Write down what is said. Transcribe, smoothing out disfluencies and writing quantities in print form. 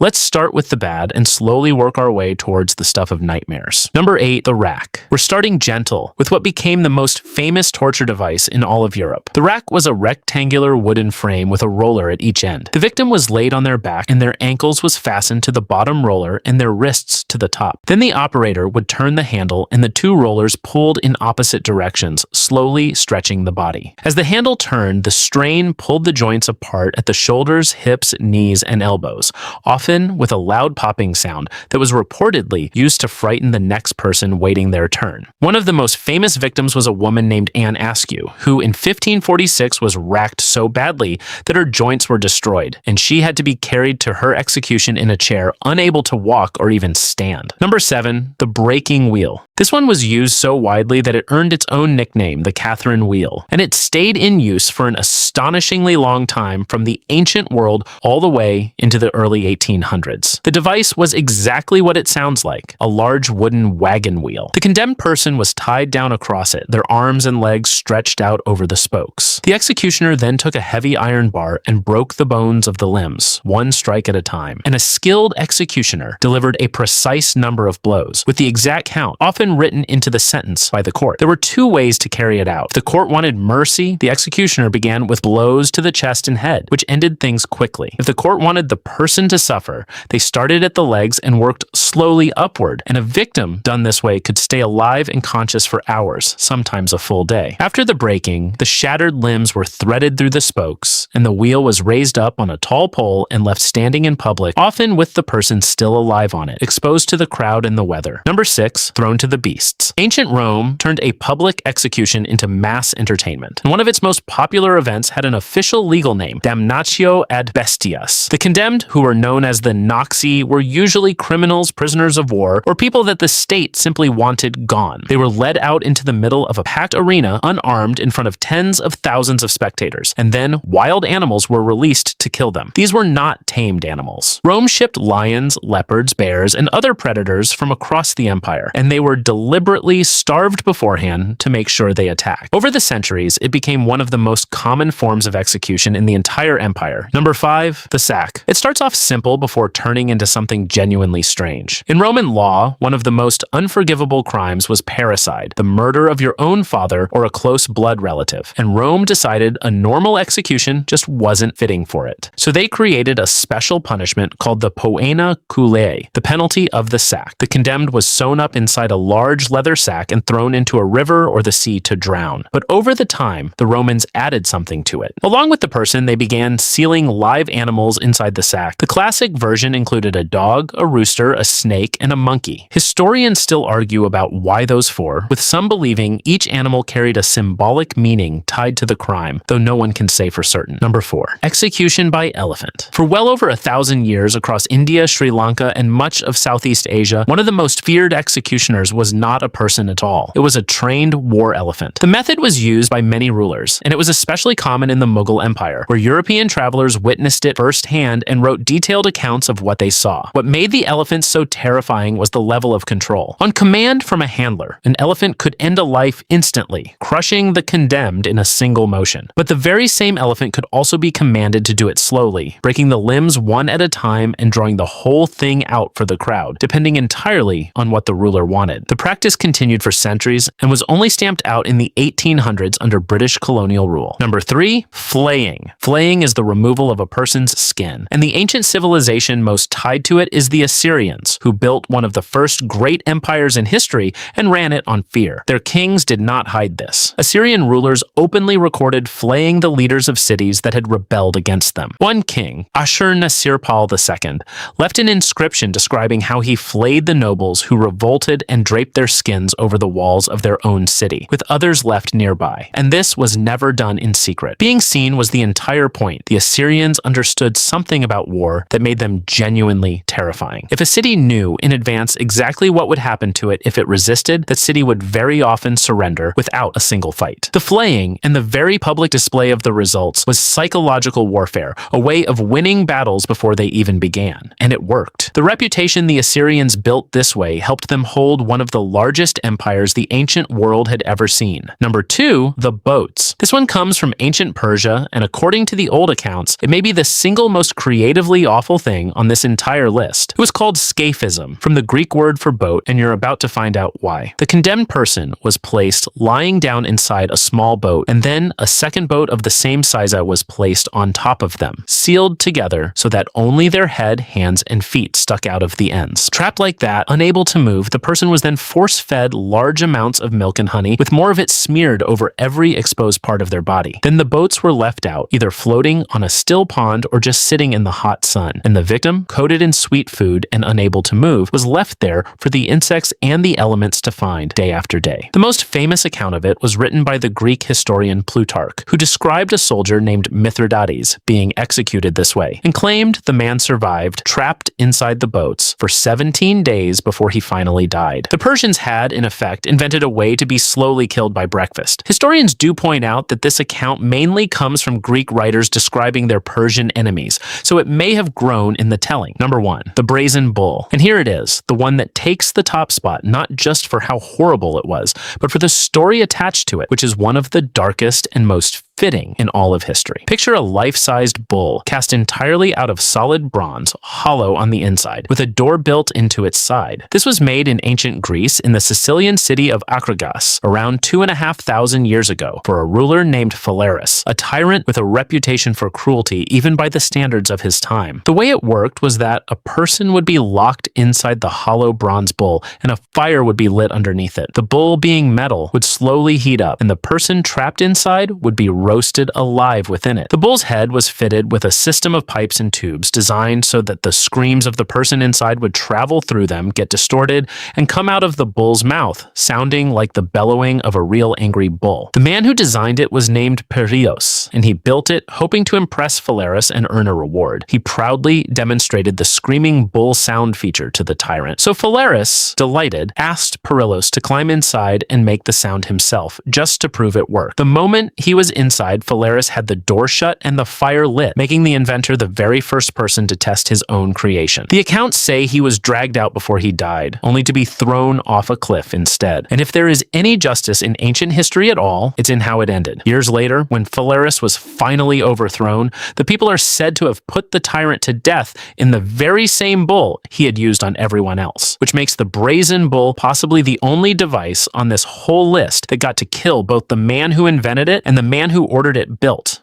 Let's start with the bad and slowly work our way towards the stuff of nightmares. Number 8, the rack. We're starting gentle with what became the most famous torture device in all of Europe. The rack was a rectangular wooden frame with a roller at each end. The victim was laid on their back and their ankles was fastened to the bottom roller and their wrists to the top. Then the operator would turn the handle and the two rollers pulled in opposite directions, slowly stretching the body. As the handle turned, the strain pulled the joints apart at the shoulders, hips, knees, and elbows, often with a loud popping sound that was reportedly used to frighten the next person waiting their turn. One of the most famous victims was a woman named Anne Askew, who in 1546 was racked so badly that her joints were destroyed, and she had to be carried to her execution in a chair, unable to walk or even stand. Number 7, the breaking wheel. This one was used so widely that it earned its own nickname, the Catherine Wheel, and it stayed in use for an astonishingly long time from the ancient world all the way into the early 1800s. The device was exactly what it sounds like, a large wooden wagon wheel. The condemned person was tied down across it, their arms and legs stretched out over the spokes. The executioner then took a heavy iron bar and broke the bones of the limbs, one strike at a time, and a skilled executioner delivered a precise number of blows, with the exact count often written into the sentence by the court. There were two ways to carry it out. If the court wanted mercy, the executioner began with blows to the chest and head, which ended things quickly. If the court wanted the person to suffer, they started at the legs and worked slowly upward, and a victim done this way could stay alive and conscious for hours, sometimes a full day. After the breaking, the shattered limbs were threaded through the spokes, and the wheel was raised up on a tall pole and left standing in public, often with the person still alive on it, exposed to the crowd and the weather. Number 6, thrown to the beasts. Ancient Rome turned a public execution into mass entertainment, and one of its most popular events had an official legal name, damnatio ad bestias. The condemned, who were known as the Noxi, were usually criminals, prisoners of war, or people that the state simply wanted gone. They were led out into the middle of a packed arena, unarmed, in front of tens of thousands of spectators, and then wild animals were released to kill them. These were not tamed animals. Rome shipped lions, leopards, bears, and other predators from across the empire, and they were deliberately starved beforehand to make sure they attacked. Over the centuries, it became one of the most common forms of execution in the entire empire. Number 5, the sack. It starts off simple before turning into something genuinely strange. In Roman law, one of the most unforgivable crimes was parricide, the murder of your own father or a close blood relative, and Rome decided a normal execution just wasn't fitting for it. So they created a special punishment called the poena cullei, the penalty of the sack. The condemned was sewn up inside a large leather sack and thrown into a river or the sea to drown. But over the time, the Romans added something to it. Along with the person, they began sealing live animals inside the sack. The classic version included a dog, a rooster, a snake, and a monkey. Historians still argue about why those four, with some believing each animal carried a symbolic meaning tied to the crime, though no one can say for certain. Number 4, execution by elephant. For well over 1,000 years across India, Sri Lanka, and much of Southeast Asia, one of the most feared executioners was not a person at all. It was a trained war elephant. The method was used by many rulers, and it was especially common in the Mughal Empire, where European travelers witnessed it firsthand and wrote detailed accounts of what they saw. What made the elephant so terrifying was the level of control. On command from a handler, an elephant could end a life instantly, crushing the condemned in a single motion. But the very same elephant could also be commanded to do it slowly, breaking the limbs one at a time and drawing the whole thing out for the crowd, depending entirely on what the ruler wanted. The practice continued for centuries and was only stamped out in the 1800s under British colonial rule. Number 3, flaying. Flaying is the removal of a person's skin, and the ancient civilization most tied to it is the Assyrians, who built one of the first great empires in history and ran it on fear. Their kings did not hide this. Assyrian rulers openly recorded flaying the leaders of cities that had rebelled against them. One king, Ashur-nasir-pal II, left an inscription describing how he flayed the nobles who revolted and draped their skins over the walls of their own city, with others left nearby. And this was never done in secret. Being seen was the entire point. The Assyrians understood something about war that made them genuinely terrifying. If a city knew in advance exactly what would happen to it if it resisted, that city would very often surrender without a single fight. The flaying and the very public display of the results was psychological warfare, a way of winning battles before they even began. And it worked. The reputation the Assyrians built this way helped them hold one of of the largest empires the ancient world had ever seen. Number 2, the boats. This one comes from ancient Persia, and according to the old accounts, it may be the single most creatively awful thing on this entire list. It was called Scaphism, from the Greek word for boat, and you're about to find out why. The condemned person was placed lying down inside a small boat, and then a second boat of the same size was placed on top of them, sealed together so that only their head, hands, and feet stuck out of the ends. Trapped like that, unable to move, the person was then force-fed large amounts of milk and honey, with more of it smeared over every exposed part of their body. Then the boats were left out, either floating on a still pond or just sitting in the hot sun, and the victim, coated in sweet food and unable to move, was left there for the insects and the elements to find day after day. The most famous account of it was written by the Greek historian Plutarch, who described a soldier named Mithridates being executed this way, and claimed the man survived, trapped inside the boats, for 17 days before he finally died. The Persians had, in effect, invented a way to be slowly killed by breakfast. Historians do point out that this account mainly comes from Greek writers describing their Persian enemies, so it may have grown in the telling. Number 1, the brazen bull. And here it is, the one that takes the top spot, not just for how horrible it was, but for the story attached to it, which is one of the darkest and most fitting in all of history. Picture a life-sized bull cast entirely out of solid bronze, hollow on the inside, with a door built into its side. This was made in ancient Greece in the Sicilian city of Acragas around 2,500 years ago for a ruler named Phalaris, a tyrant with a reputation for cruelty even by the standards of his time. The way it worked was that a person would be locked inside the hollow bronze bull and a fire would be lit underneath it. The bull, being metal, would slowly heat up and the person trapped inside would be roasted alive within it. The bull's head was fitted with a system of pipes and tubes designed so that the screams of the person inside would travel through them, get distorted, and come out of the bull's mouth, sounding like the bellowing of a real angry bull. The man who designed it was named Perios, and he built it hoping to impress Phalaris and earn a reward. He proudly demonstrated the screaming bull sound feature to the tyrant. So Phalaris, delighted, asked Perios to climb inside and make the sound himself, just to prove it worked. The moment he was inside, Phalaris had the door shut and the fire lit, making the inventor the very first person to test his own creation. The accounts say he was dragged out before he died, only to be thrown off a cliff instead. And if there is any justice in ancient history at all, it's in how it ended. Years later, when Phalaris was finally overthrown, the people are said to have put the tyrant to death in the very same bull he had used on everyone else, which makes the brazen bull possibly the only device on this whole list that got to kill both the man who invented it and the man who ordered it built.